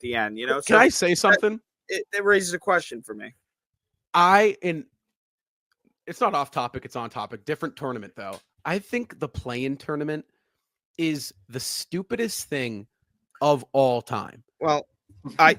the end, Can I say something? It raises a question for me. It's not off topic, it's on topic. Different tournament, though. I think the play-in tournament is the stupidest thing of all time. Well, I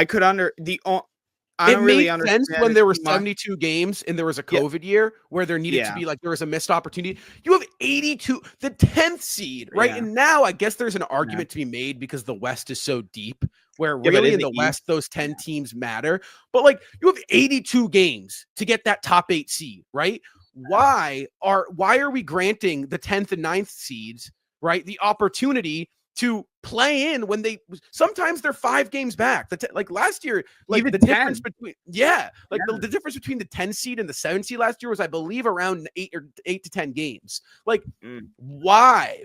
could I don't really understand sense when there were 72 games and there was a COVID year where there needed to be there was a missed opportunity. You have 82, the 10th seed, right? Yeah. And now I guess there's an argument to be made because the West is so deep where really in the West, those 10 teams matter. But like you have 82 games to get that top 8 seed, right? Why are we granting the 10th and 9th seeds, right, the opportunity to play in when sometimes they're 5 games back. Like last year, like even the 10. Difference between the difference between the 10 seed and the 7 seed last year was, I believe, around 8 to 10 games. Like, why?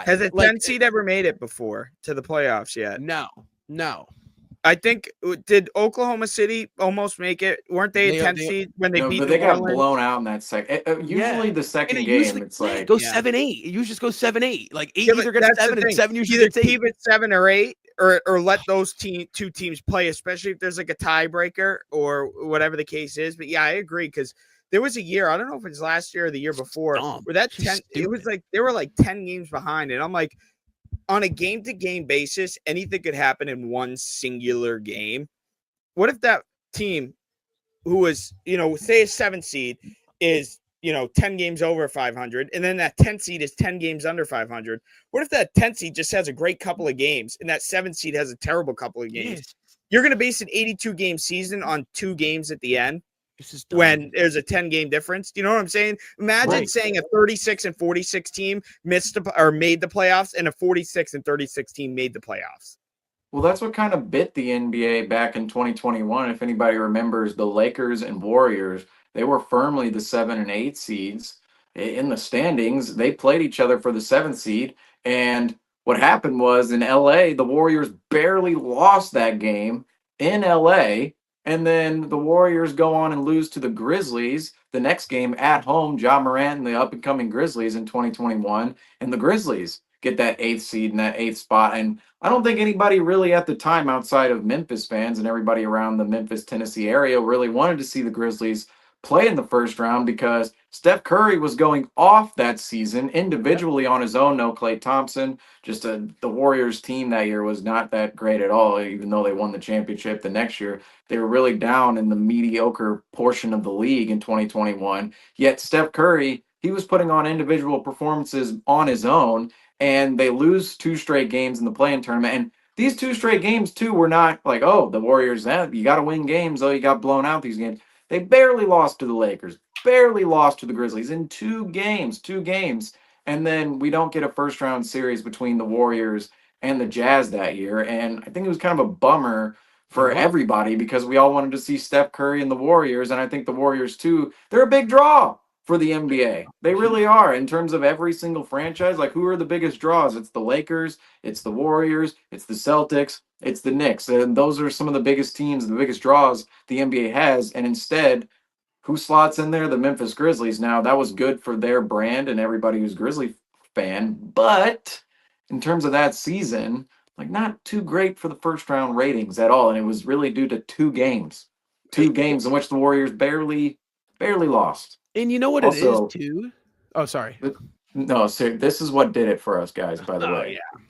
Has a 10 seed ever made it before to the playoffs yet? No. I think, did Oklahoma City almost make it? Weren't they a 10 seed when they beat? But they got blown out in that second. Usually the second game, it's like go 7-8. It usually just goes 7-8. Like 8 either gets 7 and 7 usually gets 8. Keep it 7 or 8, or let those two teams play, especially if there's like a tiebreaker or whatever the case is. But yeah, I agree, because there was a year, I don't know if it's last year or the year before, where that 10, it was like they were like 10 games behind, and I'm like, on a game-to-game basis, anything could happen in one singular game. What if that team who was, say a 7 seed is, 10 games over 500, and then that 10 seed is 10 games under 500? What if that 10 seed just has a great couple of games, and that 7 seed has a terrible couple of games? Yes. You're going to base an 82-game season on 2 games at the end? When there's a 10-game difference. Do you know what I'm saying? Imagine saying a 36 and 46 team made the playoffs, and a 46 and 36 team made the playoffs. Well, that's what kind of bit the NBA back in 2021. If anybody remembers, the Lakers and Warriors, they were firmly the 7 and 8 seeds in the standings. They played each other for the 7th seed, and what happened was in LA, the Warriors barely lost that game in LA. And then the Warriors go on and lose to the Grizzlies the next game at home. Ja Morant and the up-and-coming Grizzlies in 2021. And the Grizzlies get that 8th seed in that 8th spot. And I don't think anybody really at the time outside of Memphis fans and everybody around the Memphis, Tennessee area really wanted to see the Grizzlies play in the first round, because Steph Curry was going off that season individually on his own. No Klay Thompson. The Warriors team that year was not that great at all, even though they won the championship the next year. They were really down in the mediocre portion of the league in 2021. Yet Steph Curry, he was putting on individual performances on his own, and they lose 2 straight games in the play-in tournament. And these 2 straight games, too, were not like, oh, the Warriors, you got to win games. Oh, you got blown out these games. They barely lost to the Lakers, barely lost to the Grizzlies in 2 games. And then we don't get a first-round series between the Warriors and the Jazz that year. And I think it was kind of a bummer for everybody, because we all wanted to see Steph Curry and the Warriors. And I think the Warriors, too, they're a big draw for the NBA. They really are, in terms of every single franchise. Like, who are the biggest draws? It's the Lakers, it's the Warriors, it's the Celtics, it's the Knicks. And those are some of the biggest teams, the biggest draws the NBA has. And instead, who slots in there? The Memphis Grizzlies. Now, that was good for their brand and everybody who's Grizzly fan. But in terms of that season, like, not too great for the first round ratings at all. And it was really due to 2 games. 2 games in which the Warriors barely lost. And you know what also, it is, too? Oh, sorry. No, so this is what did it for us, guys, by the way. Yeah.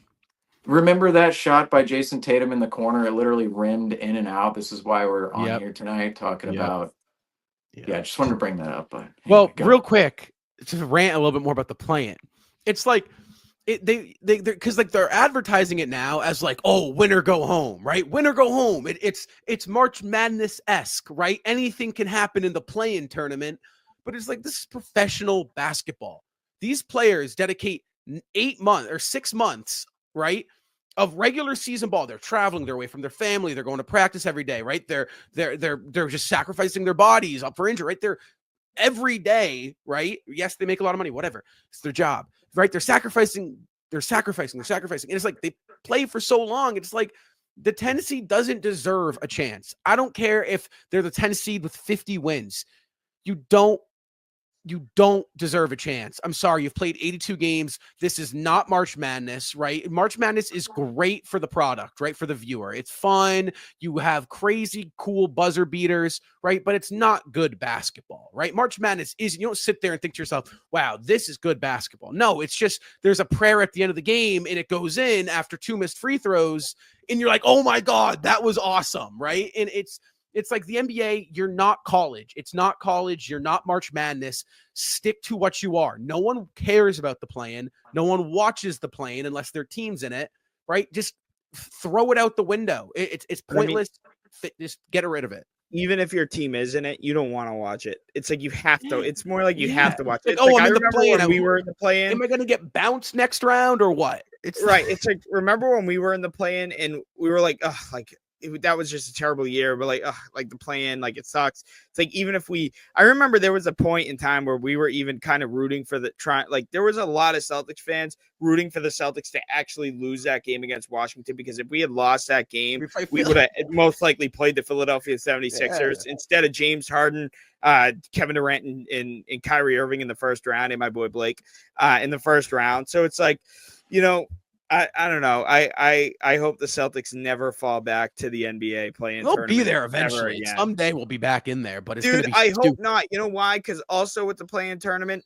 Remember that shot by Jason Tatum in the corner? It literally rimmed in and out. This is why we're on here tonight talking about. Yeah, I just wanted to bring that up. But well, real quick, just rant a little bit more about the play-in. It's like because like they're advertising it now as like, oh, win or go home, right? Win or go home. It's March Madness-esque, right? Anything can happen in the play-in tournament. But it's like, this is professional basketball. These players dedicate 8 months or 6 months, right, of regular season ball. They're traveling, they're away from their family, they're going to practice every day, right? They're just sacrificing their bodies up for injury, right? They're every day, right? Yes, they make a lot of money, whatever. It's their job, right? They're sacrificing. And it's like they play for so long. It's like the Tennessee doesn't deserve a chance. I don't care if they're the 10 seed with 50 wins. You don't you don't deserve a chance. I'm sorry. You've played 82 games. This is not March Madness, right? March Madness is great for the product, right? For the viewer. It's fun. You have crazy, cool buzzer beaters, right? But it's not good basketball, right? March Madness is, you don't sit there and think to yourself, wow, this is good basketball. No, it's just there's a prayer at the end of the game and it goes in after 2 missed free throws. And you're like, oh my God, that was awesome, right? And it's like the NBA, you're not college. It's not college. You're not March Madness. Stick to what you are. No one cares about the play-in. No one watches the play-in unless their team's in it, right? Just throw it out the window. It's pointless. Just get rid of it. Even if your team is in it, you don't want to watch it. It's like you have to. It's more like you have to watch it. Like, I remember when we were in the play-in. Am I going to get bounced next round or what? It's right. It's like, remember when we were in the play-in and we were like, oh, like, that was just a terrible year, but like the play-in, like it sucks. It's like, even if I remember there was a point in time where we were even kind of rooting for like there was a lot of Celtics fans rooting for the Celtics to actually lose that game against Washington, because if we had lost that game, we would have most likely played the Philadelphia 76ers instead of James Harden, Kevin Durant and Kyrie Irving in the first round, and my boy Blake in the first round. So it's like, I don't know. I hope the Celtics never fall back to the NBA play-in tournament. They'll be there eventually. Someday we'll be back in there, but it's dude, I hope not. You know why? Because also with the play-in tournament,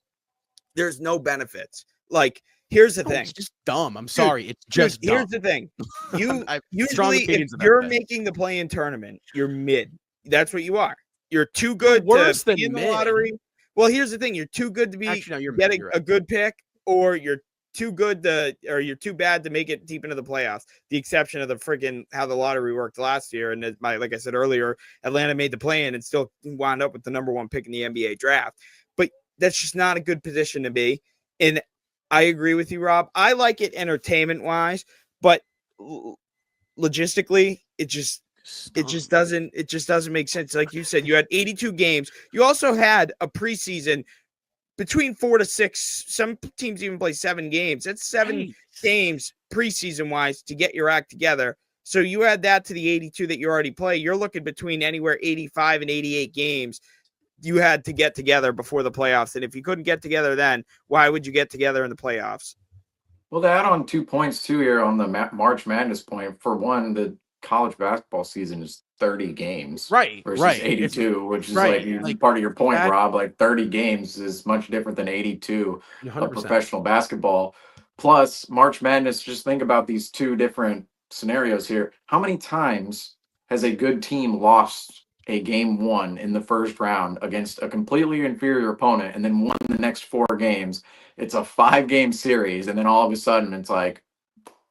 there's no benefits. Like, here's the thing. It's just dumb. I'm sorry. It's just dumb. Here's the thing. You usually, if you're making the play-in tournament, you're mid. That's what you are. You're too good to be in the lottery. Well, here's the thing. You're too good to be getting a good pick, or you're too good or you're too bad to make it deep into the playoffs. The exception of the freaking how the lottery worked last year, and like I said earlier, Atlanta made the play-in and still wound up with the number 1 pick in the NBA draft. But that's just not a good position to be. And I agree with you, Rob. I like it entertainment-wise, but logistically, it just doesn't make sense. Like you said, you had 82 games. You also had a preseason between 4 to 6. Some teams even play 7 games. That's 7 games preseason wise to get your act together. So you add that to the 82 that you already play. You're looking between anywhere 85 and 88 games you had to get together before the playoffs. And if you couldn't get together then, why would you get together in the playoffs? Well, to add on 2 points too here on the March Madness point, for one, the college basketball season is 30 games, versus 82, which is like part of your point, Rob. Like 30 games is much different than 82 of professional basketball. Plus, March Madness, just think about these 2 different scenarios here. How many times has a good team lost a game 1 in the first round against a completely inferior opponent and then won the next 4 games? It's a 5-game series, and then all of a sudden it's like,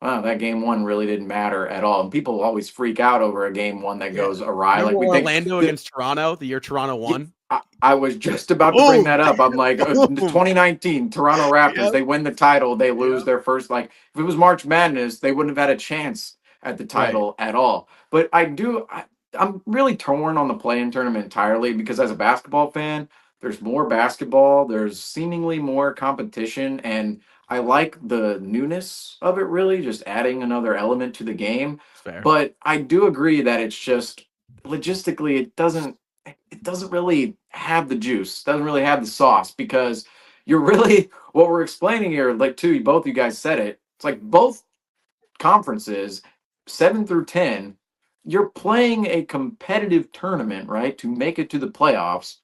wow, that game 1 really didn't matter at all. And people always freak out over a game 1 that goes awry. Remember like Orlando against Toronto, the year Toronto won. I was just about to bring that up. I'm like, 2019 Toronto Raptors, they win the title, they lose their first. Like, if it was March Madness, they wouldn't have had a chance at the title at all. But I'm really torn on the play-in tournament entirely, because as a basketball fan, there's more basketball, there's seemingly more competition, and I like the newness of it, really, just adding another element to the game. Fair. But I do agree that it's just logistically, it doesn't really have the juice, doesn't really have the sauce, because you're really, what we're explaining here, like both you guys said it, it's like both conferences, 7 through 10, you're playing a competitive tournament, right, to make it to the playoffs,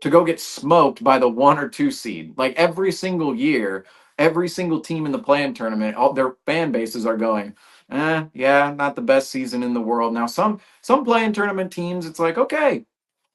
to go get smoked by the 1 or 2 seed. Like every single year, every single team in the play-in tournament, all their fan bases are going, yeah, not the best season in the world. Now, some play-in tournament teams, it's like, okay,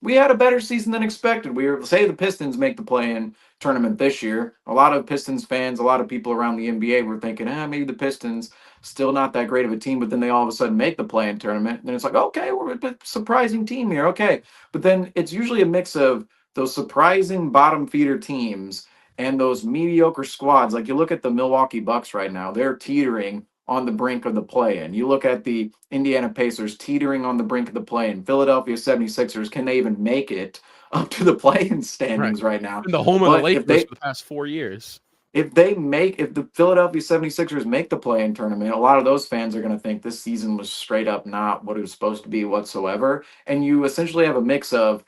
we had a better season than expected. Say the Pistons make the play-in tournament this year. A lot of Pistons fans, a lot of people around the NBA were thinking, maybe the Pistons still not that great of a team, but then they all of a sudden make the play-in tournament. And it's like, okay, we're a bit surprising team here. Okay. But then it's usually a mix of those surprising bottom feeder teams and those mediocre squads. Like, you look at the Milwaukee Bucks right now, they're teetering on the brink of the play-in. You look at the Indiana Pacers teetering on the brink of the play-in. Philadelphia 76ers, can they even make it up to the play-in standings right now? And the home of the Lakers for the past 4 years. If the Philadelphia 76ers make the play-in tournament, a lot of those fans are going to think this season was straight up not what it was supposed to be whatsoever. And you essentially have a mix of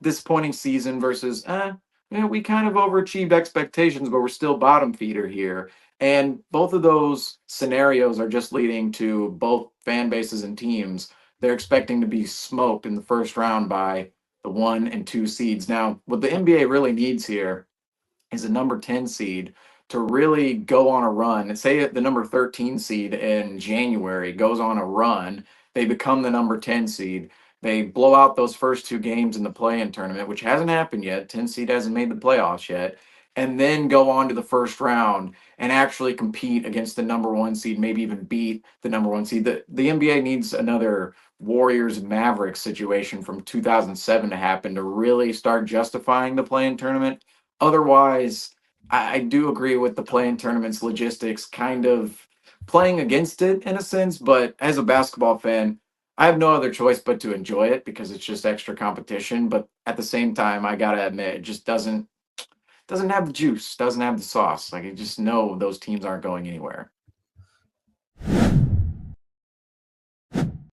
disappointing season versus we kind of overachieved expectations, but we're still bottom feeder here. And both of those scenarios are just leading to both fan bases and teams. They're expecting to be smoked in the first round by the 1 and 2 seeds. Now, what the NBA really needs here is a number 10 seed to really go on a run. And say the number 13 seed in January goes on a run, they become the number 10 seed. They blow out those first 2 games in the play-in tournament, which hasn't happened yet. 10 seed hasn't made the playoffs yet. And then go on to the first round and actually compete against the number 1 seed, maybe even beat the number 1 seed. The NBA needs another Warriors Mavericks situation from 2007 to happen to really start justifying the play-in tournament. Otherwise, I do agree with the play-in tournament's logistics kind of playing against it in a sense, but as a basketball fan, I have no other choice but to enjoy it because it's just extra competition. But at the same time, I gotta admit, it just doesn't have the juice, doesn't have the sauce. Like I just know those teams aren't going anywhere.